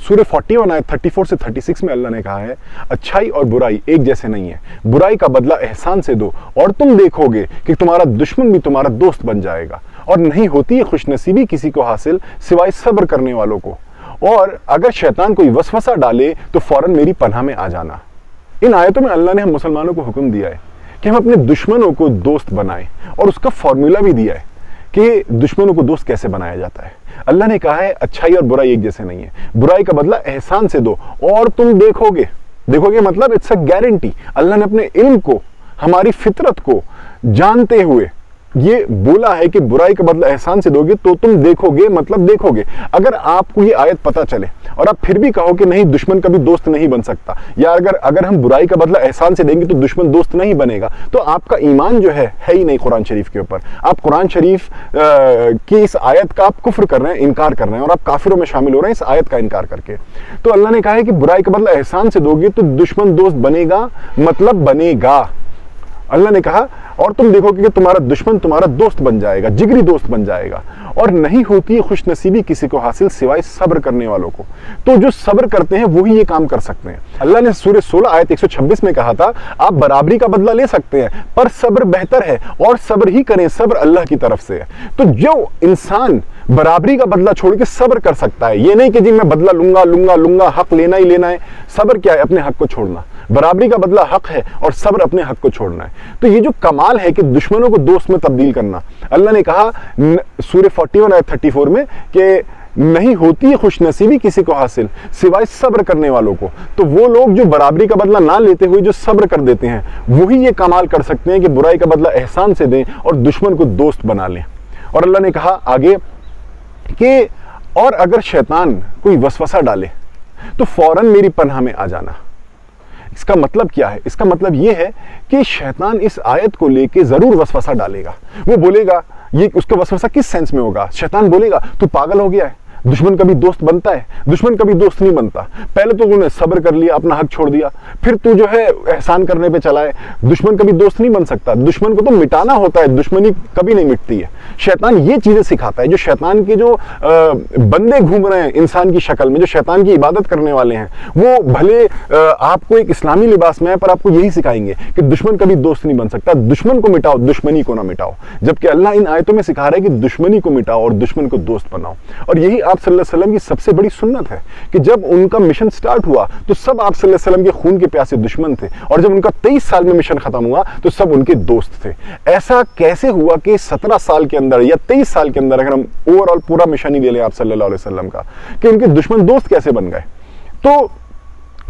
سورہ 41 آیت 34 سے 36 میں اللہ نے کہا ہے اچھائی اور برائی ایک جیسے نہیں ہے، برائی کا بدلہ احسان سے دو اور تم دیکھو گے کہ تمہارا دشمن بھی تمہارا دوست بن جائے گا، اور نہیں ہوتی ہے خوش نصیبی کسی کو حاصل سوائے صبر کرنے والوں کو، اور اگر شیطان کوئی وسوسہ ڈالے تو فوراً میری پناہ میں آ جانا۔ ان آیتوں میں اللہ نے ہم مسلمانوں کو حکم دیا ہے کہ ہم اپنے دشمنوں کو دوست بنائیں، اور اس کا فارمولا بھی دیا ہے کہ دشمنوں کو دوست کیسے بنایا جاتا ہے۔ اللہ نے کہا ہے اچھائی اور برائی ایک جیسے نہیں ہے، برائی کا بدلہ احسان سے دو اور تم دیکھو گے مطلب اٹس اے گارنٹی۔ اللہ نے اپنے علم کو، ہماری فطرت کو جانتے ہوئے یہ بولا ہے کہ برائی کا بدلہ احسان سے دو گے تو تم دیکھو گے، مطلب دیکھو گے۔ اگر آپ کو یہ آیت پتہ چلے اور آپ پھر بھی کہو کہ نہیں دشمن کبھی دوست نہیں بن سکتا، یا اگر ہم برائی کا بدلہ احسان سے دیں گے تو دشمن دوست نہیں بنے گا، تو آپ کا ایمان جو ہے ہی نہیں قرآن شریف کے اوپر۔ آپ قرآن شریف کی اس آیت کا آپ کفر کر رہے ہیں، انکار کر رہے ہیں، اور آپ کافروں میں شامل ہو رہے ہیں اس آیت کا انکار کر کے۔ تو اللہ نے کہا ہے کہ برائی کا بدلہ احسان سے دو گے تو دشمن دوست بنے گا، مطلب بنے گا۔ اللہ نے کہا اور تم دیکھو کہ تمہارا دشمن تمہارا دوست بن جائے گا، جگری دوست بن جائے گا، اور نہیں ہوتی ہے خوش نصیبی کسی کو حاصل سوائے صبر کرنے والوں کو۔ تو جو صبر کرتے ہیں وہی یہ کام کر سکتے ہیں۔ اللہ نے سورہ 16 آیت 126 میں کہا تھا آپ برابری کا بدلہ لے سکتے ہیں پر صبر بہتر ہے، اور صبر ہی کریں، صبر اللہ کی طرف سے ہے۔ تو جو انسان برابری کا بدلہ چھوڑ کے صبر کر سکتا ہے، یہ نہیں کہ جی میں بدلہ لوں گا، حق لینا ہی لینا ہے۔ صبر کیا ہے؟ اپنے حق کو چھوڑنا۔ برابری کا بدلہ حق ہے اور صبر اپنے حق کو چھوڑنا ہے۔ تو یہ جو کمال ہے کہ دشمنوں کو دوست میں تبدیل کرنا، اللہ نے کہا سورہ 41 آیت 34 میں کہ نہیں ہوتی ہے خوش نصیبی کسی کو حاصل سوائے صبر کرنے والوں کو۔ تو وہ لوگ جو برابری کا بدلہ نہ لیتے ہوئے جو صبر کر دیتے ہیں وہی یہ کمال کر سکتے ہیں کہ برائی کا بدلہ احسان سے دیں اور دشمن کو دوست بنا لیں۔ اور اللہ نے کہا آگے کہ اور اگر شیطان کوئی وسوسہ ڈالے تو فوراً میری پناہ میں آ جانا۔ اس کا مطلب کیا ہے؟ اس کا مطلب یہ ہے کہ شیطان اس آیت کو لے کے ضرور وسوسہ ڈالے گا۔ وہ بولے گا، یہ اس کا وسوسہ کس سینس میں ہوگا؟ شیطان بولے گا تو پاگل ہو گیا ہے، دشمن کبھی دوست بنتا ہے؟ دشمن کبھی دوست نہیں بنتا۔ پہلے تو نے صبر کر لیا، اپنا حق چھوڑ دیا، پھر تو جو ہے احسان کرنے پہ چلا ہے۔ دشمن کبھی دوست نہیں بن سکتا، دشمن کو تو مٹانا ہوتا ہے، دشمنی کبھی نہیں مٹتی ہے۔ شیطان یہ چیزیں سکھاتا ہے۔ جو شیطان کے جو بندے گھوم رہے ہیں انسان کی شکل میں، جو شیطان کی عبادت کرنے والے ہیں، وہ بھلے آپ کو ایک اسلامی لباس میں ہے پر آپ کو یہی سکھائیں گے کہ دشمن کبھی دوست نہیں بن سکتا، دشمن کو مٹاؤ، دشمنی کو نہ مٹاؤ۔ جبکہ اللہ ان آیتوں میں سکھا رہا ہے کہ دشمنی کو مٹاؤ اور دشمن کو دوست بناؤ۔ اور یہی آپ صلی اللہ علیہ وسلم کی سب سے بڑی سنت ہے کہ جب ان کا مشن سٹارٹ ہوا تو سب آپ صلی اللہ علیہ وسلم کے خون کے پیاسے دشمن تھے، اور جب ان کا 23 سال میں مشن ختم ہوا تو سب ان کے دوست تھے۔ ایسا کیسے ہوا کہ 17 سال کے اندر یا 23 سال کے اندر، اگر ہم اوور آل پورا مشن ہی لے لیں آپ صلی اللہ علیہ وسلم کا، کہ ان کے دشمن دوست کیسے بن گئے؟ تو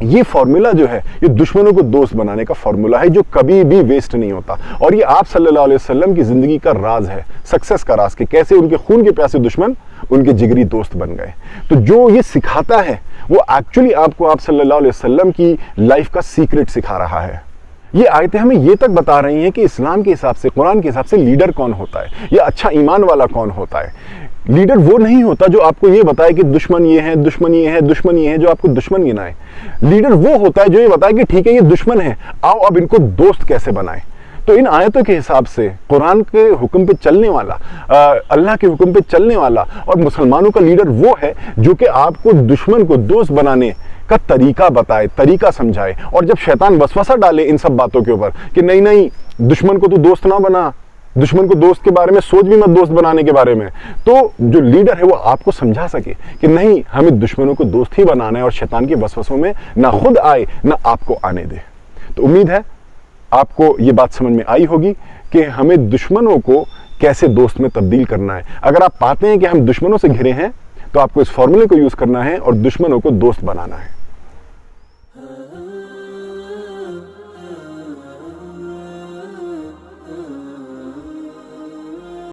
یہ فارمولا جو ہے یہ دشمنوں کو دوست بنانے کا فارمولا ہے جو کبھی بھی ویسٹ نہیں ہوتا، اور یہ آپ صلی اللہ علیہ وسلم کی زندگی کا راز ہے، سکسس کا راز، کہ کیسے ان کے خون کے پیاسے دشمن ان کے جگری دوست بن گئے۔ تو جو یہ سکھاتا ہے وہ ایکچولی آپ کو آپ صلی اللہ علیہ وسلم کی لائف کا سیکرٹ سکھا رہا ہے۔ یہ آیتیں ہمیں یہ تک بتا رہی ہیں کہ اسلام کے حساب سے، قرآن کے حساب سے لیڈر کون ہوتا ہے یا اچھا ایمان والا کون ہوتا ہے۔ لیڈر وہ نہیں ہوتا جو آپ کو یہ بتائے کہ دشمن یہ ہے، دشمن یہ ہے، دشمن یہ ہے، جو آپ کو دشمن گنائے۔ لیڈر وہ ہوتا ہے جو یہ بتائے کہ ٹھیک ہے یہ دشمن ہے، آؤ اب ان کو دوست کیسے بنائیں۔ تو ان آیتوں کے حساب سے قرآن کے حکم پہ چلنے والا، اللہ کے حکم پہ چلنے والا اور مسلمانوں کا لیڈر وہ ہے جو کہ آپ کو دشمن کو دوست بنانے کا طریقہ بتائے، طریقہ سمجھائے۔ اور جب شیطان وسوسہ ڈالے ان سب باتوں کے اوپر کہ نہیں دشمن کو تو دوست نہ بنا، دشمن کو دوست کے بارے میں سوچ بھی مت، دوست بنانے کے بارے میں، تو جو لیڈر ہے وہ آپ کو سمجھا سکے کہ نہیں ہمیں دشمنوں کو دوست ہی بنانا ہے، اور شیطان کے وسوسوں میں نہ خود آئے نہ آپ کو آنے دے۔ تو امید ہے آپ کو یہ بات سمجھ میں آئی ہوگی کہ ہمیں دشمنوں کو کیسے دوست میں تبدیل کرنا ہے۔ اگر آپ پاتے ہیں کہ ہم دشمنوں سے گھرے ہیں تو آپ کو اس فارمولے کو یوز کرنا ہے اور دشمنوں کو دوست بنانا ہے۔